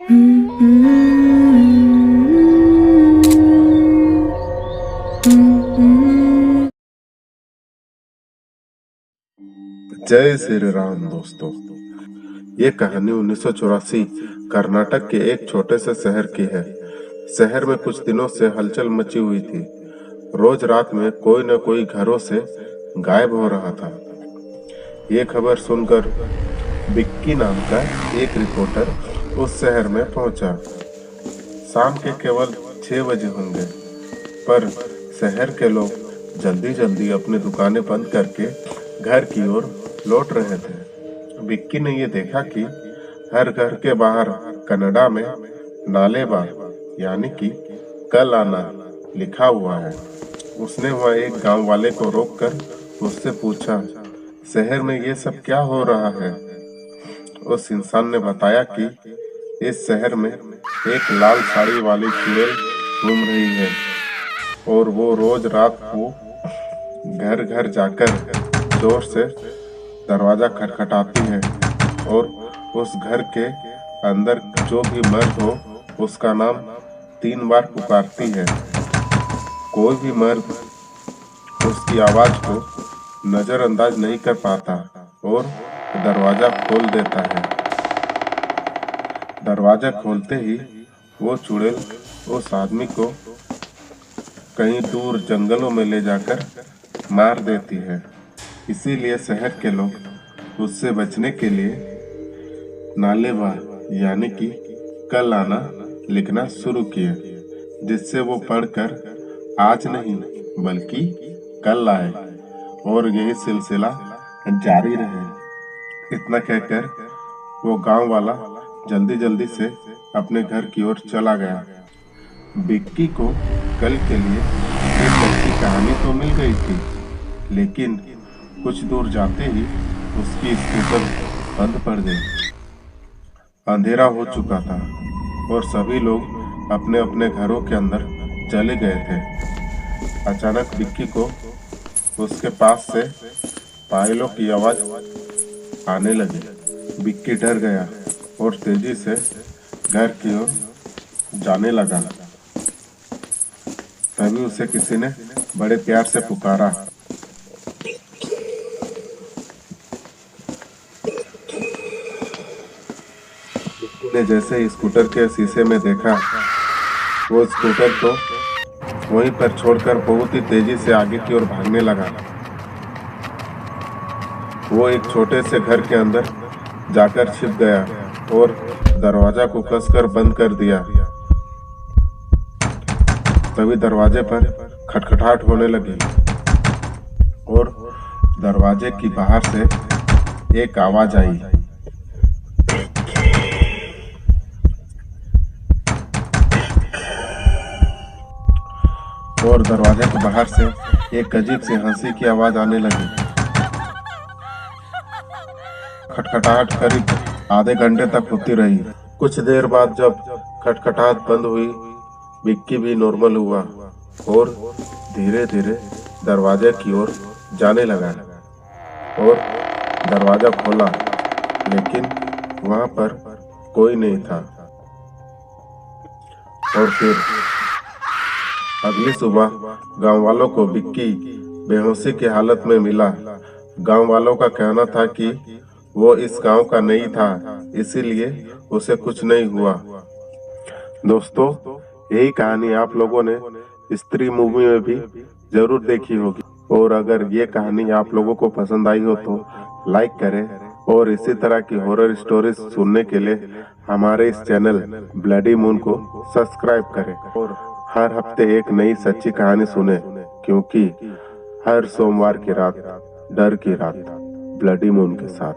जय श्री राम दोस्तों। ये कहानी 1984 कर्नाटक के एक छोटे से शहर की है। शहर में कुछ दिनों से हलचल मची हुई थी। रोज रात में कोई न कोई घरों से गायब हो रहा था। ये खबर सुनकर बिक्की नाम का एक रिपोर्टर उस शहर में पहुंचा। शाम के केवल 6 बजे होंगे, पर शहर के लोग जल्दी जल्दी अपनी दुकानें बंद करके घर की ओर लौट रहे थे। बिक्की ने ये देखा कि हर घर के बाहर कन्नड़ा में नालेबा यानी कि कल आना लिखा हुआ है। उसने वहाँ एक गांव वाले को रोककर उससे पूछा, शहर में ये सब क्या हो रहा है? उस इंसान ने बताया कि इस शहर में एक लाल साड़ी वाली चुड़ैल घूम रही है और वो रोज रात को घर घर जाकर जोर से दरवाजा खटखटाती है और उस घर के अंदर जो भी मर्द हो उसका नाम 3 बार पुकारती है। कोई भी मर्द उसकी आवाज को नजरअंदाज नहीं कर पाता और दरवाजा खोल देता है। दरवाजा खोलते ही वो चुड़ैल उस आदमी को कहीं दूर जंगलों में ले जाकर मार देती है। इसीलिए शहर के लोग उससे बचने के लिए नालेबा यानी कि कल आना लिखना शुरू किए, जिससे वो पढ़कर आज नहीं बल्कि कल आए और यही सिलसिला जारी रहे। इतना कहकर वो गांव वाला जल्दी जल्दी से अपने घर की ओर चला गया। बिक्की को कल के लिए एक अच्छी कहानी तो मिल गई थी, लेकिन कुछ दूर जाते ही उसकी स्कूटर बंद पड़ गई। अंधेरा हो चुका था और सभी लोग अपने अपने घरों के अंदर चले गए थे। अचानक बिक्की को उसके पास से पायलों की आवाज आने लगी। बिक्की डर गया और तेजी से घर की ओर जाने लगा। तभी उसे किसी ने बड़े प्यार से पुकारा। ने जैसे स्कूटर के शीशे में देखा, वो स्कूटर को वहीं पर छोड़कर बहुत ही तेजी से आगे की ओर भागने लगा। वो एक छोटे से घर के अंदर जाकर छिप गया और दरवाजा को कसकर बंद कर दिया। तभी दरवाजे पर खटखटाहट होने लगी और दरवाजे की बाहर से एक आवाज आई। और दरवाजे के बाहर से एक अजीब सी हंसी की आवाज आने लगी। खटखटाहट करीब आधे घंटे तक होती रही। कुछ देर बाद जब खटखटाहट बंद हुई, बिक्की भी नॉर्मल हुआ और धीरे धीरे दरवाजे की ओर जाने लगा और दरवाजा खोला, लेकिन वहां पर कोई नहीं था। और फिर अगली सुबह गांव वालों को बिक्की बेहोशी की हालत में मिला। गांव वालों का कहना था कि वो इस गांव का नहीं था, इसीलिए उसे कुछ नहीं हुआ। दोस्तों, यही कहानी आप लोगों ने स्त्री मूवी में भी जरूर देखी होगी। और अगर ये कहानी आप लोगों को पसंद आई हो तो लाइक करें और इसी तरह की हॉरर स्टोरीज सुनने के लिए हमारे इस चैनल ब्लडी मून को सब्सक्राइब करें और हर हफ्ते एक नई सच्ची कहानी सुने, क्योंकि हर सोमवार की रात डर की रात ब्लडी मून के साथ।